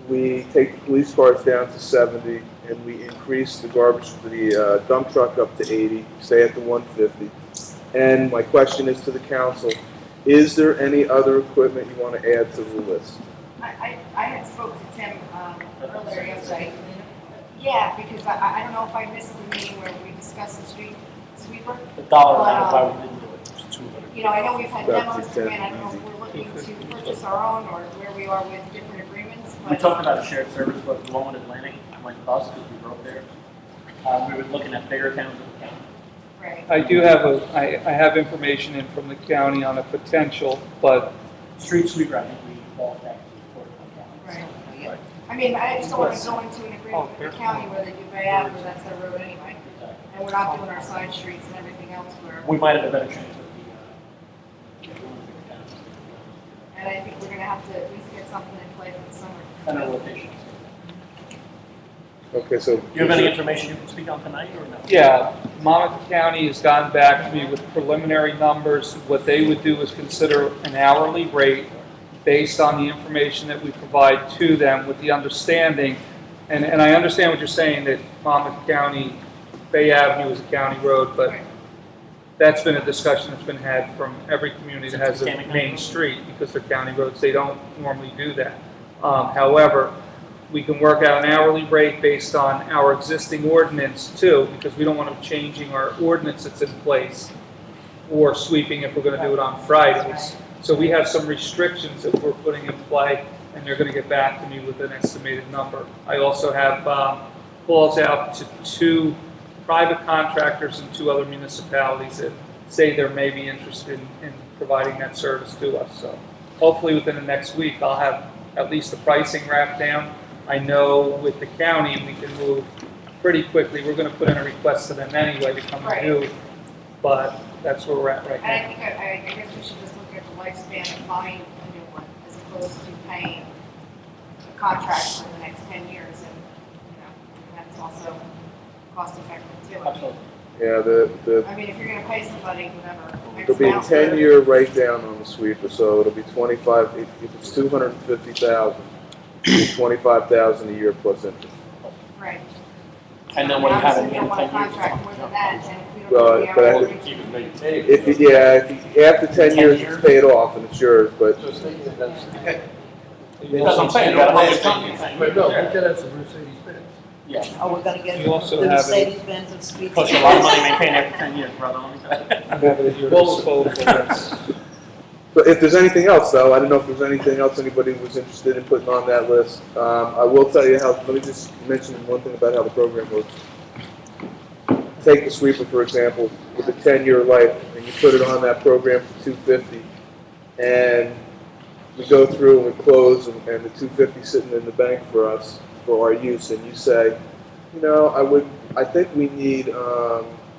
We take the police cars down to 70, and we increase the dump truck up to 80, stay at the 150. And my question is to the council, is there any other equipment you want to add to the list? I had spoke to Tim earlier yesterday. Yeah, because I don't know if I missed the meeting where we discussed the street sweeper. The dollar amount, why we didn't do it, was $200. You know, I know we've had About demos come in, 210, I don't know if we're looking to purchase our own or where we are with different agreements, We but. talked about a shared service, but the one with Atlantic went bust because we broke there. We were looking at bigger towns in the county. Right. I do have I have information in from the county on a potential, but Street sweeper, I think we bought that to Port County. Right. I mean, I just don't want to go into an agreement with the county where they do pay out, where that's their road anyway. And we're not doing our side streets and everything else where, We might have a better chance with the bigger towns. and I think we're gonna have to at least get something in play for the summer. And our locations. Okay, so. Do you have any information you can speak on tonight or no? yeah, Monmouth County has gotten back to me with preliminary numbers. What they would do is consider an hourly rate based on the information that we provide to them, with the understanding, and I understand what you're saying, that Monmouth County, Bay Avenue is a county road, but That's been a discussion that's been had from every community that has a County main roads? street, because they're county roads, they don't normally do that. However, we can work out an hourly rate based on our existing ordinance too, because we don't want to be changing our ordinance that's in place or sweeping if we're going to do it on Fridays. So we have some restrictions that we're putting in play, and they're going to get back to me with an estimated number. I also have calls out to 2 private contractors and 2 other municipalities that say they may be interested in providing that service to us. So hopefully within the next week, I'll have at least the pricing wrapped down. I know with the county, we can move pretty quickly. We're going to put in a request to them anyway to come and do, but that's where we're at right And I now. think, I guess we should just look at the lifespan of buying a new one as opposed to paying a contract for the next 10 years. And, that's also cost effective too. Absolutely. Yeah, I mean, if you're gonna pay somebody, whatever. X there'll be a amount for- 10-year write-down on the sweeper, so it'll be 25, if it's 250,000, it'll be 25,000 a year plus interest. Right. And then when you have it Obviously, in we don't want a 10 years, contract more than that, and if we don't Well, know the but I hourly think- rate. If you, after 10 years, it's paid off and it's yours, but That's what I'm saying, you gotta hold it down. But no, we could have some Mercedes-Benz. Yeah. Oh, we're gonna get You the also have a- Mercedes-Benz of street. Costs you a lot of money maintaining after 10 years, brother, let me tell you. You have it at your disposal. That's- But if there's anything else, though, I don't know if there's anything else anybody was interested in putting on that list. I will tell you how, let me just mention one thing about how the program works. Take the sweeper, for example, with a 10-year life, and you put it on that program for $250, and we go through and we close, and the $250 sitting in the bank for us, for our use, and you say, I think we need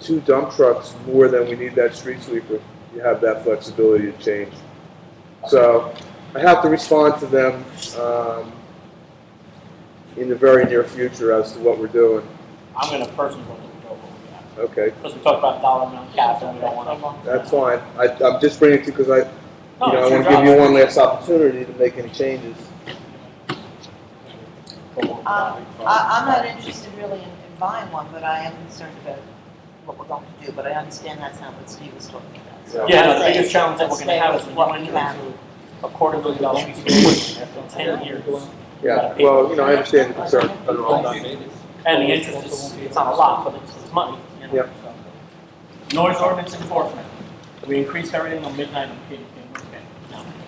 2 dump trucks more than we need that street sweeper. You have that flexibility to change. So I have to respond to them in the very near future as to what we're doing. I'm gonna personally vote that we go over that. Okay, Because we talked about dollar amount cap and we don't wanna. that's fine. I'm just bringing it to you because I No, want it's to your give you job. one last opportunity to make any changes. I'm not interested really in buying one, but I am concerned about what we're going to do, but I understand that's not what Steve was talking about. So Yeah, no, I'd the say biggest challenge that we're let's gonna stay have is with when what you we enter have. into a $250,000 piece of equipment after 10 years. Yeah, well, I understand the concern. And the interest is, it's not a lot, but it's money, Yep. so. Noise ordinance enforcement. We increased everything on midnight on King.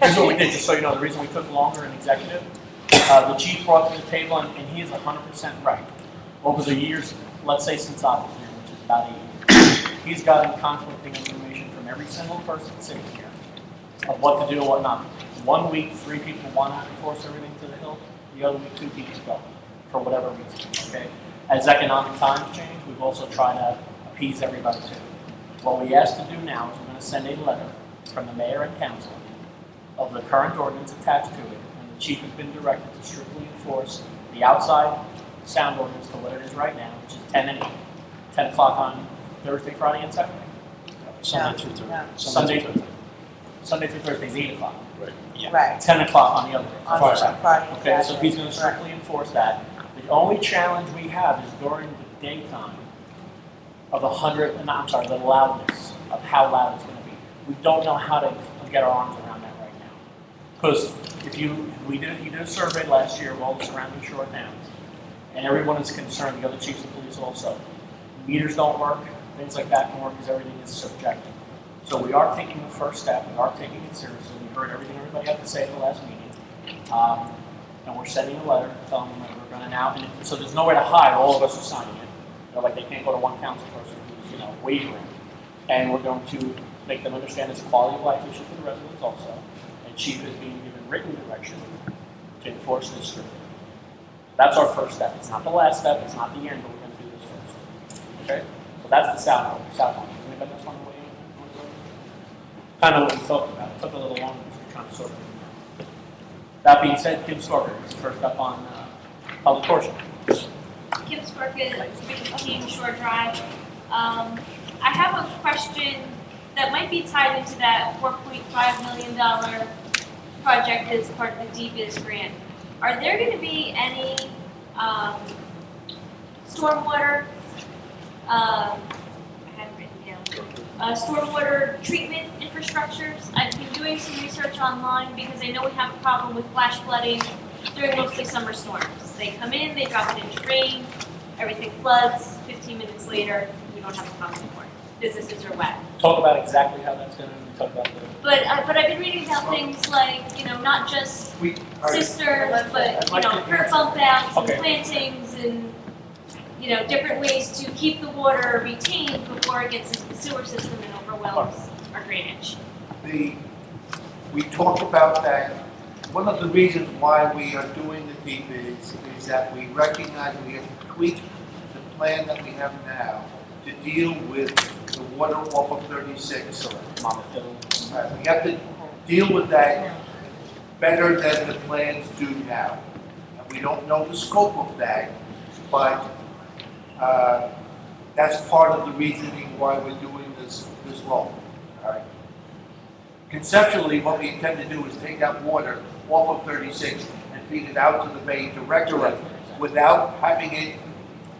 Here's what we did, just so you know, the reason we took longer in executive, the chief brought to the table, and he is 100% right. Over the years, let's say since I was here, which is about 8 years, he's gotten conflicting information from every single person sitting here of what to do and what not to do. 1 week, 3 people want to enforce everything to the hill, the other week 2 people don't, for whatever reason, okay? As economic times change, we've also tried to appease everybody too. What we asked to do now is we're going to send a letter from the mayor and council of the current ordinance attached to it, and the chief has been directed to strictly enforce the outside sound ordinance to what it is right now, which is 10 and 8. 10 o'clock on Thursday, Friday, and Saturday. No, Sunday through Thursday is 8 o'clock. right. 10 o'clock on the other On day. Friday. Okay, so he's going to strictly enforce that. The only challenge we have is during the daytime of the loudness of how loud it's going to be. We don't know how to get our arms around that right now. Because you did a survey last year of all the surrounding shore towns, and everyone is concerned, the other chiefs of police also. Meters don't work, things like that can work because everything is subjective. So we are taking the first step, we are taking it seriously, we heard everything everybody had to say at the last meeting. And we're sending a letter telling them that we're going to now, and so there's nowhere to hide, all of us are signing it. Like they can't go to one council person who's, wavering. And we're going to make them understand it's a quality of life issue for the residents also. And chief is being given written direction to enforce this strictly. That's our first step. It's not the last step, it's not the end, but we're going to do this first. Okay? So that's the south one. Anybody else want to weigh in? Kind of what we talked about. It took a little longer because we're trying to sort it. That being said, Kim Storker is first up on public portion. Kim Skorka, King Shore Drive. I have a question that might be tied into that $4.5 million project as part of the DBIS grant. Are there going to be any stormwater? I have it written down. stormwater treatment infrastructures. I've been doing some research online because I know we have a problem with flash flooding during mostly summer storms. They come in, they drop an inch of rain, everything floods, 15 minutes later, we don't have a problem anymore. Businesses are wet. Talk about exactly how that's gonna, talk about the. But I've been reading about things like, not just cisterns, but, curb bump outs and Okay. plantings and, different ways to keep the water retained before it gets into the sewer system and overwhelms our drainage. We talked about that. One of the reasons why we are doing the deep is that we recognize we have to tweak the plan that we have now to deal with the water off of 36. Mama Hill. We have to deal with that better than the plans do now. And we don't know the scope of that, but that's part of the reasoning why we're doing this loan. All right. Conceptually, what we intend to do is take that water off of 36 and feed it out to the bay directly without having it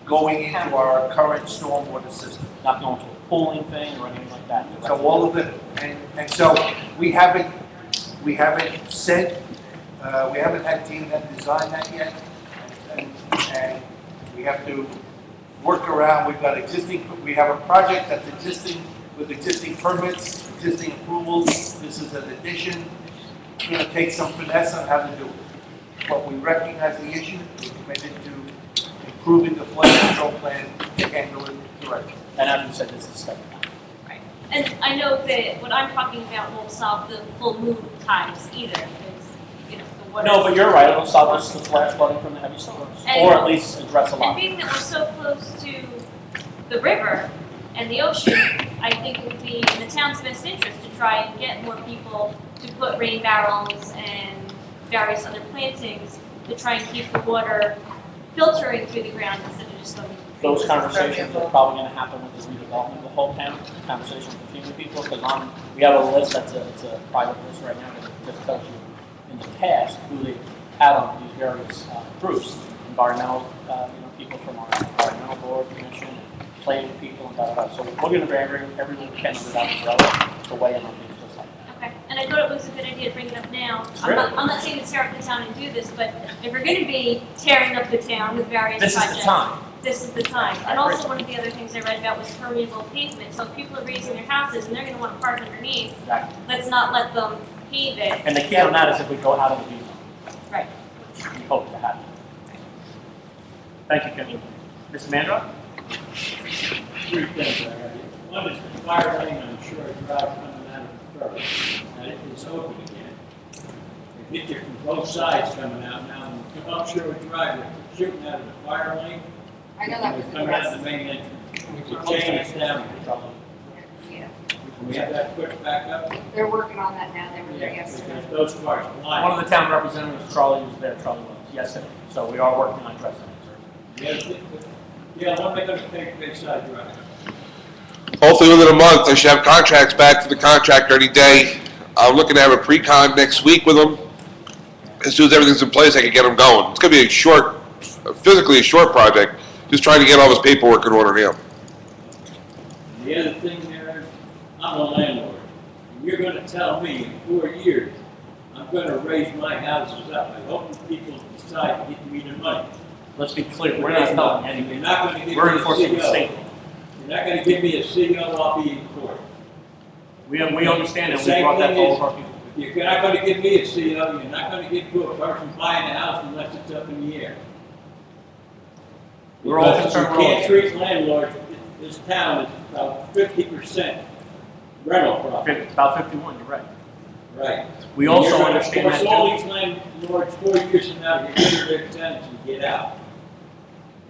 going into our current stormwater system. Not going to a pooling thing or anything like that. So all of it, and so we haven't said, we haven't had team that design that yet, and we have to work around. We have a project that's existing with existing permits, existing approvals. This is an addition. It's going to take some finesse on how to do it. But we recognize the issue. We're committed to improving the flood control plan to handle it correctly. And as you said, this is step one. Right. And I know that what I'm talking about won't solve the full moon times either, because, the water. No, but you're right, it'll stop us the flash flooding from the heavy storms, or at least address a And lot. being that we're so close to the river and the ocean, I think it would be in the town's best interest to try and get more people to put rain barrels and various other plantings to try and keep the water filtering through the ground instead of just going. Those conversations are probably gonna happen with the redevelopment of the whole town, conversations with the FEMA people, because we have a list it's a private list right now that just tells you in the past who they had on these various groups, environmental, people from our environmental board, commission, planning people, and so we're gonna bring everyone we can under that umbrella to weigh in on things just like that. Okay, and I thought it was a good idea to bring it up now. Really? I'm not saying to tear up the town and do this, but if we're gonna be tearing up the town with various This projects. is the time. This is the time. And also one of the other things I read about was permeable pavement. So if people are raising their houses and they're gonna wanna park underneath, Exactly. let's not let them pave it. And the key on that is if we go out of the B zone, Right. which we hope to happen. Thank you, Kim. Mr. Mandra? Three things I got here. One is the fire lane on Shore Drive coming out of the curb. Now, it's open again. They get you from both sides coming out now. When you come up Shore Drive, they're shooting out of the fire lane. I know that was They're coming out of the main entrance. We chain it down. Yeah, Can we have that put back up? they're working on that now, they were there Because yesterday. those cars fly. One of the town representatives, Charlie, was there, Charlie was, yes, sir. So we are working on addressing it, sir. Yeah, when are they gonna take Bayside Drive? Hopefully within a month, I should have contracts back to the contractor any day. I'm looking to have a pre-con next week with them. As soon as everything's in place, I can get them going. It's gonna be physically a short project, just trying to get all this paperwork in order now. The other thing there is, I'm a landlord. And you're gonna tell me in 4 years, I'm gonna raise my houses up. I hope people decide to give me the money. Let's be clear, we're not telling You're anything. not gonna give me We're a enforcing the CO. state. You're not gonna give me a CO, I'll be in court. We understand and we Same brought that to thing all is- of our people. You're not gonna give me a CO, you're not gonna give to a person buying a house unless it's up in the air. We're all Because concerned you with all can't of treat landlords, this town is about 50% rental property. About 51, you're right. Right. We And also you're gonna understand that force all too. these landlords 4 years from now to get rid of their tenants and get out.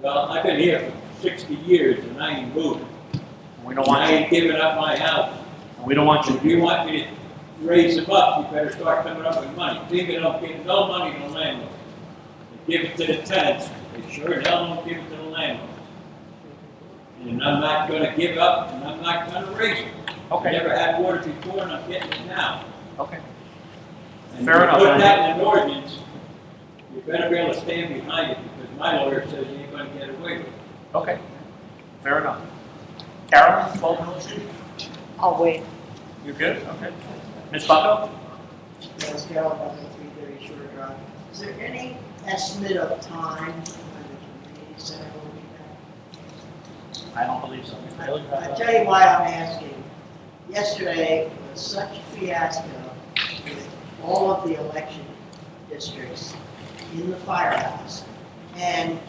Well, I've been here for 60 years and I ain't moving. We don't And I want you, ain't giving up my house. we don't want If you. you want me to raise them up, you better start coming up with money. FEMA don't give no money to the landlord. They give it to the tenants. They sure as hell don't give it to the landlord. And I'm not gonna give up and I'm not gonna raise it. I Okay, never had water before and I'm getting it now. okay. And Fair you enough, put Andy. that in an ordinance, you better be able to stand behind it because my lawyer says you ain't gonna get away with it. Okay, fair enough. Carolyn, 12 Mill Street? I'll wait. You're good? Okay. Ms. Bucko? Yes, Carol, about 330 Shore Drive. Is there any estimate of time when the community center will be back? I don't believe so. Ms. Bailey? I tell you why I'm asking. Yesterday was such a fiasco with all of the election districts in the firehouse. And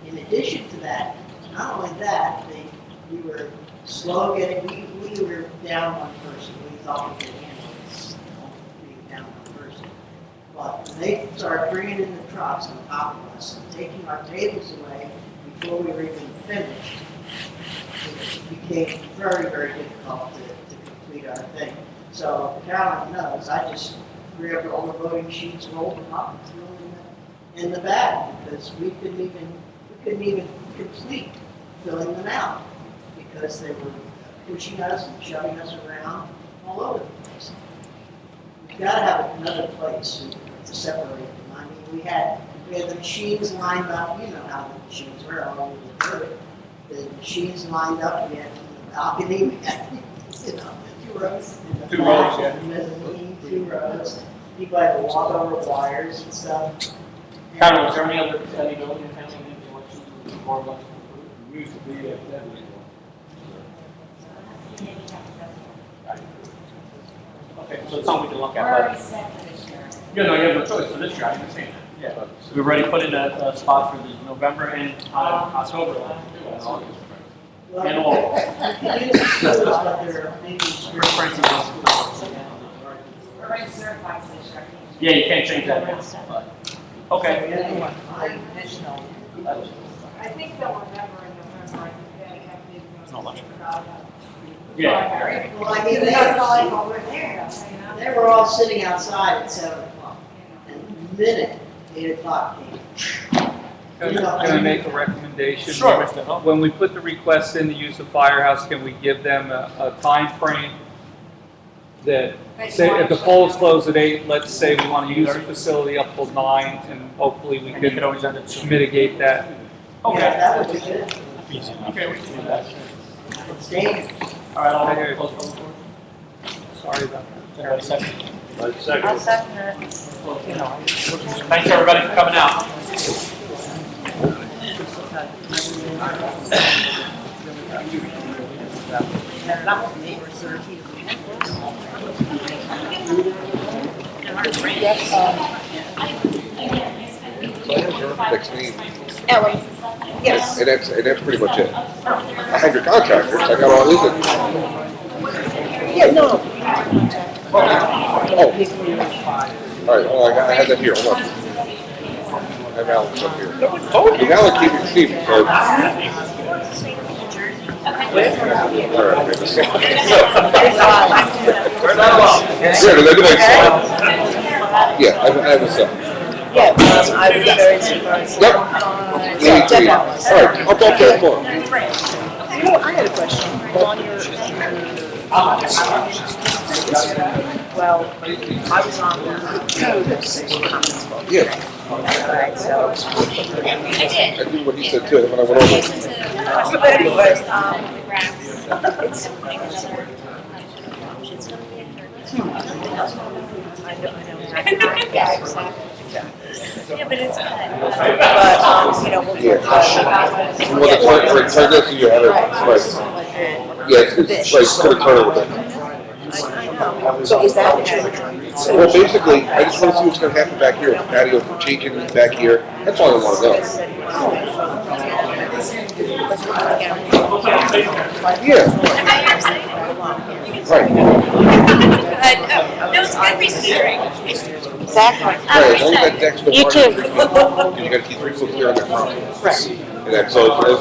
in addition to that, not only that, we were slow getting, we were down one person. We thought we could handle this, being down one person. But when they started bringing in the trucks on top of us and taking our tables away before we were even finished, it became very, very difficult to complete our thing. So Carolyn knows, I just grabbed all the voting sheets, rolled them up, and threw them in the bag because we couldn't even complete filling them out because they were pushing us and shoving us around all over the place. We've got to have another place to separate them. I mean, we had the machines lined up. You know how the machines were all over the dirt. The machines lined up. We had the balcony. We had, you know, the 2 rows. In the Two rows, back, yeah. the mezzanine, 2 rows. People had to walk over wires and stuff. Carol, is there any other study building in town in elections before elections? We used to be at that level. Okay, so it's something we can look We're at. already set for this year. Yeah, no, you have no choice for this year, I understand that. Yeah. We've already put in a spot for the November and October. And August. Well, And all. you can use the schools, but they're maybe For instance, in schools. We're already certified for this year. Yeah, you can't change that now, but, okay. Additional. I think they'll remember in November, I think they have big. It's not much. Yeah. Well, I mean, They're not calling over there, you know? they were all sitting outside at 7 o'clock. And the minute 8 o'clock came. Can I make a recommendation? Sure, Mr. Hull. When we put the request in to use the firehouse, can we give them a time frame that, say, if the polls close at 8, let's say we want to use the facility up till 9, and hopefully we And you could can always end it soon. mitigate that. Yeah, Okay. that would be good. Okay, we can do that. It's dangerous. All right, I'll close the floor. Sorry about that. Everybody second? I'll second it. Thanks, everybody, for coming out. Next meeting. Ellie. Yes. And that's pretty much it. I had your contractor, I got all his. Yeah, no. Oh. All right, well, I had that here, hold on. I have Alex up here. Because Alex keep it cheap, so. All right, okay, just- Yeah, because I do like some. Yeah, I have a set. Yeah, I was very surprised. Yep. Yeah, definitely. All right, I'll talk to you tomorrow. You know, I had a question on your, well, I was on the conference call. Yeah, Alright, so. I do what he said too, when I went over. But anyways, it's gonna be yeah, exactly. Yeah, but it's good. But, you know, we'll Yeah. Well, the turn this, you have it, right. Yeah, it's like, it's gonna turn a little bit. So is that what you're? Well, basically, I just want to see what's going to happen back here. The patio changing back here. That's all I want to know. Yeah. Right. No, it's good reconsidering. Exactly. Right. As long as that deck's still You running, too. you got to keep 3 foot clear on that front. Right. And that's so.